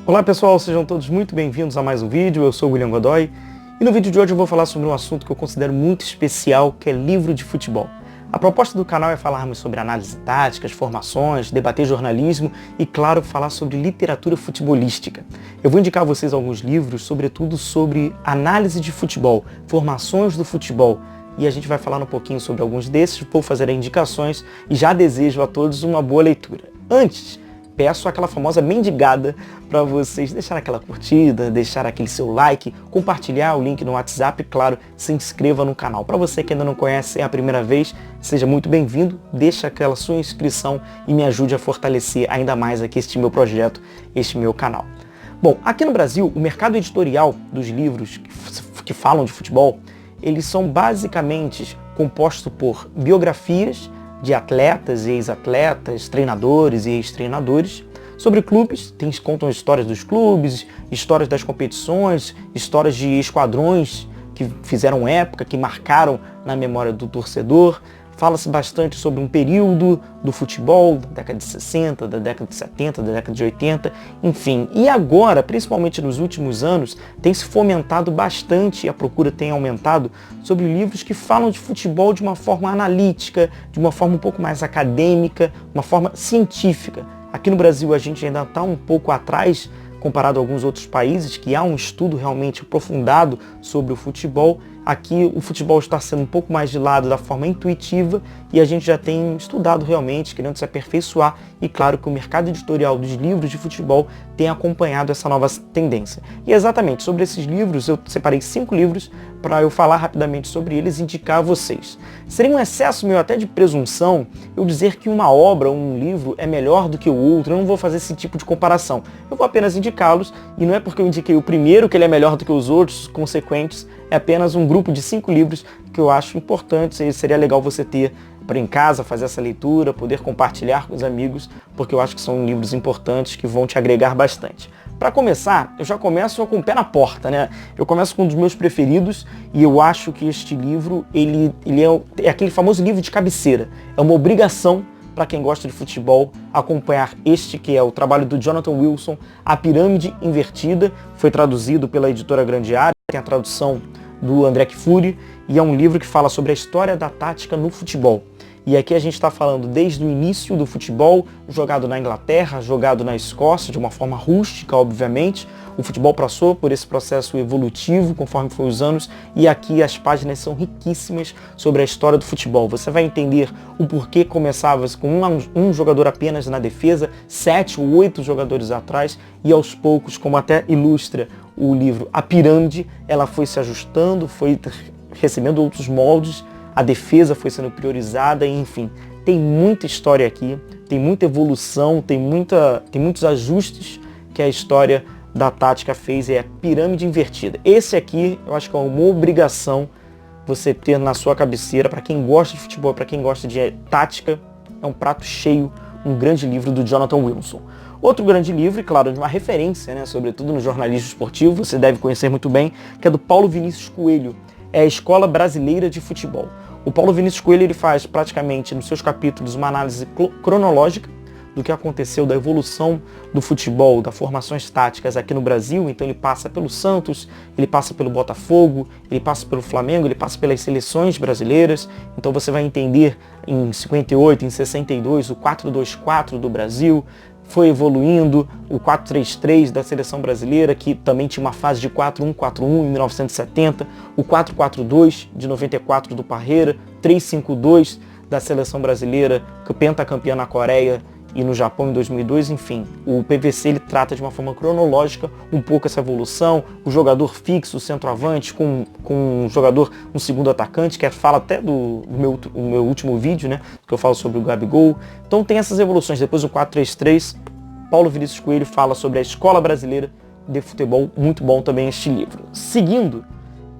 Olá pessoal, sejam todos muito bem-vindos a mais um vídeo. Eu sou o William Godoy e no vídeo de hoje eu vou falar sobre um assunto que eu considero muito especial, que é livro de futebol. A proposta do canal é falarmos sobre análise táticas, formações, debater jornalismo e, claro, falar sobre literatura futebolística. Eu vou indicar a vocês alguns livros, sobretudo sobre análise de futebol, formações do futebol, e a gente vai falar um pouquinho sobre alguns desses, vou fazer indicações e já desejo a todos uma boa leitura. Antes, peço aquela famosa mendigada para vocês deixar aquela curtida, deixar aquele seu like, compartilhar o link no WhatsApp e, claro, se inscreva no canal. Para você que ainda não conhece, é a primeira vez, seja muito bem-vindo, deixa aquela sua inscrição e me ajude a fortalecer ainda mais aqui este meu projeto, este meu canal. Bom, aqui no Brasil, o mercado editorial dos livros que falam de futebol, eles são basicamente compostos por biografias de atletas e ex-atletas, treinadores e ex-treinadores, sobre clubes, contam histórias dos clubes, histórias das competições, histórias de esquadrões que fizeram época, que marcaram na memória do torcedor. Fala-se bastante sobre um período do futebol, da década de 60, da década de 70, da década de 80, enfim. E agora, principalmente nos últimos anos, tem se fomentado bastante, e a procura tem aumentado, sobre livros que falam de futebol de uma forma analítica, de uma forma um pouco mais acadêmica, uma forma científica. Aqui no Brasil a gente ainda está um pouco atrás, comparado a alguns outros países, que há um estudo realmente aprofundado sobre o futebol. Aqui o futebol está sendo um pouco mais de lado da forma intuitiva e a gente já tem estudado realmente, querendo se aperfeiçoar, e claro que o mercado editorial dos livros de futebol tem acompanhado essa nova tendência. E exatamente sobre esses livros, eu separei 5 livros para eu falar rapidamente sobre eles e indicar a vocês. Seria um excesso meu até de presunção eu dizer que uma obra, um livro é melhor do que o outro, eu não vou fazer esse tipo de comparação. Eu vou apenas indicá-los, e não é porque eu indiquei o primeiro que ele é melhor do que os outros consequentes, é apenas um grupo de 5 livros que eu acho importantes e seria legal você ter para em casa, fazer essa leitura, poder compartilhar com os amigos, porque eu acho que são livros importantes que vão te agregar bastante. Para começar, eu já começo com o pé na porta, né? Eu começo com um dos meus preferidos e eu acho que este livro, ele é aquele famoso livro de cabeceira. É uma obrigação para quem gosta de futebol acompanhar este que é o trabalho do Jonathan Wilson, A Pirâmide Invertida, foi traduzido pela editora Grande Área, tem a tradução do André Kfouri, e é um livro que fala sobre a história da tática no futebol. E aqui a gente está falando desde o início do futebol, jogado na Inglaterra, jogado na Escócia, de uma forma rústica, obviamente. O futebol passou por esse processo evolutivo, conforme foi os anos, e aqui as páginas são riquíssimas sobre a história do futebol. Você vai entender o porquê começava com um jogador apenas na defesa, 7 ou 8 jogadores atrás, e aos poucos, como até ilustra o livro A Pirâmide, ela foi se ajustando, foi recebendo outros moldes, a defesa foi sendo priorizada, enfim. Tem muita história aqui, tem muita evolução, tem muitos ajustes que a história da tática fez, e é Pirâmide Invertida. Esse aqui, eu acho que é uma obrigação você ter na sua cabeceira, para quem gosta de futebol, para quem gosta de tática, é um prato cheio, um grande livro do Jonathan Wilson. Outro grande livro, e claro, de uma referência, né, sobretudo no jornalismo esportivo, você deve conhecer muito bem, que é do Paulo Vinícius Coelho, é a Escola Brasileira de Futebol. O Paulo Vinícius Coelho, ele faz praticamente nos seus capítulos uma análise cronológica do que aconteceu, da evolução do futebol, das formações táticas aqui no Brasil. Então ele passa pelo Santos, ele passa pelo Botafogo, ele passa pelo Flamengo, ele passa pelas seleções brasileiras. Então você vai entender em 58, em 62, o 4-2-4 do Brasil, foi evoluindo, o 4-3-3 da seleção brasileira, que também tinha uma fase de 4-1-4-1 em 1970, o 4-4-2 de 94 do Parreira, 3-5-2 da seleção brasileira, que pentacampeã na Coreia e no Japão em 2002, enfim. O PVC ele trata de uma forma cronológica um pouco essa evolução, o jogador fixo, o centroavante, com um jogador, um segundo atacante, que fala até do meu último vídeo, né, que eu falo sobre o Gabigol. Então tem essas evoluções. Depois o 4-3-3, Paulo Vinícius Coelho fala sobre a Escola Brasileira de Futebol, muito bom também este livro. Seguindo,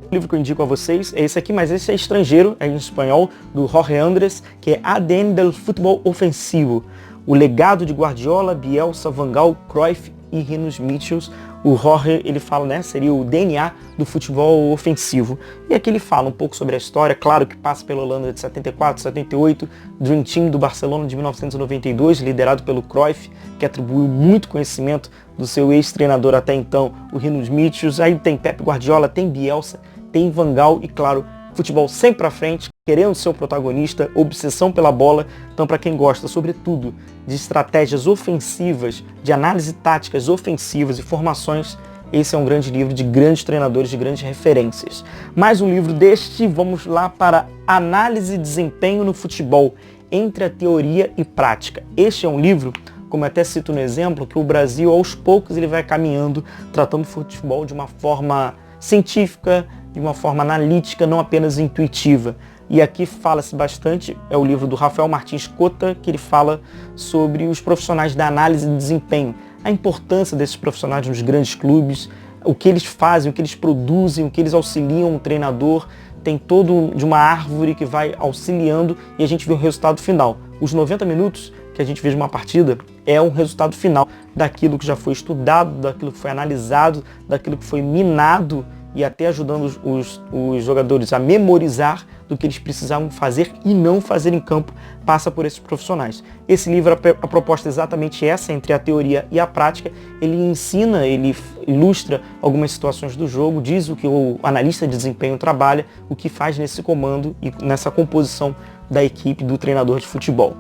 o livro que eu indico a vocês é esse aqui, mas esse é estrangeiro, é em espanhol, do Jorge Andrés, que é ADN del Futebol Ofensivo. O legado de Guardiola, Bielsa, Van Gaal, Cruyff e Rinus Michels. O Jorge, ele fala, né, seria o DNA do futebol ofensivo. E aqui ele fala um pouco sobre a história, claro que passa pela Holanda de 74, 78, Dream Team do Barcelona de 1992, liderado pelo Cruyff, que atribuiu muito conhecimento do seu ex-treinador até então, o Rinus Michels. Aí tem Pep Guardiola, tem Bielsa, tem Van Gaal e, claro, futebol sempre pra frente, querendo ser o protagonista, obsessão pela bola. Então, para quem gosta, sobretudo, de estratégias ofensivas, de análise táticas ofensivas e formações, esse é um grande livro de grandes treinadores, de grandes referências. Mais um livro deste, vamos lá para Análise e Desempenho no Futebol, entre a Teoria e Prática. Este é um livro, como eu até cito no exemplo, que o Brasil, aos poucos, ele vai caminhando, tratando o futebol de uma forma científica, de uma forma analítica, não apenas intuitiva. E aqui fala-se bastante, é o livro do Rafael Martins Cota, que ele fala sobre os profissionais da análise de desempenho, a importância desses profissionais nos grandes clubes, o que eles fazem, o que eles produzem, o que eles auxiliam o treinador. Tem todo de uma árvore que vai auxiliando e a gente vê o resultado final. Os 90 minutos que a gente vê de uma partida é um resultado final daquilo que já foi estudado, daquilo que foi analisado, daquilo que foi minado e até ajudando os jogadores a memorizar do que eles precisavam fazer e não fazer em campo, passa por esses profissionais. Esse livro, a proposta é exatamente essa, entre a teoria e a prática. Ele ensina, ele ilustra algumas situações do jogo, diz o que o analista de desempenho trabalha, o que faz nesse comando e nessa composição da equipe do treinador de futebol.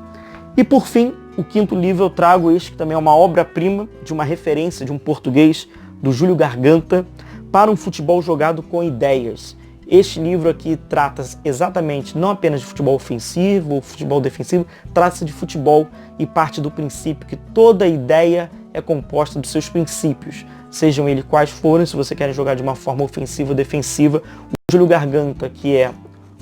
E por fim, o quinto livro eu trago este, que também é uma obra-prima, de uma referência de um português, do Júlio Garganta, Para um Futebol Jogado com Ideias. Este livro aqui trata exatamente não apenas de futebol ofensivo ou futebol defensivo, trata-se de futebol e parte do princípio que toda ideia é composta dos seus princípios, sejam eles quais forem, se você quer jogar de uma forma ofensiva ou defensiva. O Júlio Garganta, que é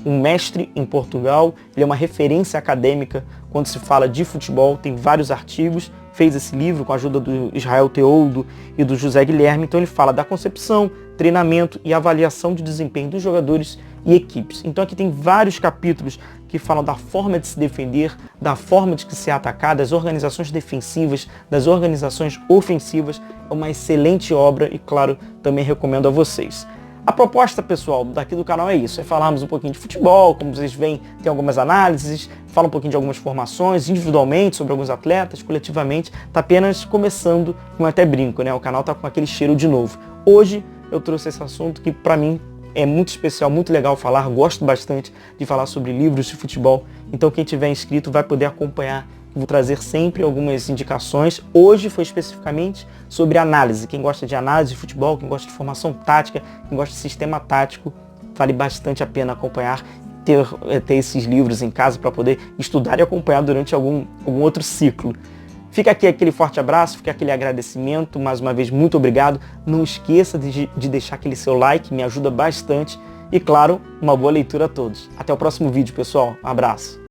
um mestre em Portugal, ele é uma referência acadêmica quando se fala de futebol, tem vários artigos, fez esse livro com a ajuda do Israel Teoldo e do José Guilherme. Então ele fala da concepção, treinamento e avaliação de desempenho dos jogadores e equipes. Então aqui tem vários capítulos que falam da forma de se defender, da forma de se atacar, das organizações defensivas, das organizações ofensivas. É uma excelente obra e, claro, também recomendo a vocês. A proposta, pessoal, daqui do canal é isso, é falarmos um pouquinho de futebol, como vocês veem, tem algumas análises, fala um pouquinho de algumas formações, individualmente, sobre alguns atletas, coletivamente, tá apenas começando, como eu até brinco, né? O canal tá com aquele cheiro de novo. Hoje eu trouxe esse assunto que, para mim, é muito especial, muito legal falar, gosto bastante de falar sobre livros de futebol, então quem tiver inscrito vai poder acompanhar. Vou trazer sempre algumas indicações. Hoje foi especificamente sobre análise. Quem gosta de análise de futebol, quem gosta de formação tática, quem gosta de sistema tático, vale bastante a pena acompanhar, ter esses livros em casa para poder estudar e acompanhar durante algum outro ciclo. Fica aqui aquele forte abraço, fica aquele agradecimento, mais uma vez muito obrigado. Não esqueça de deixar aquele seu like, me ajuda bastante. E claro, uma boa leitura a todos. Até o próximo vídeo, pessoal. Um abraço.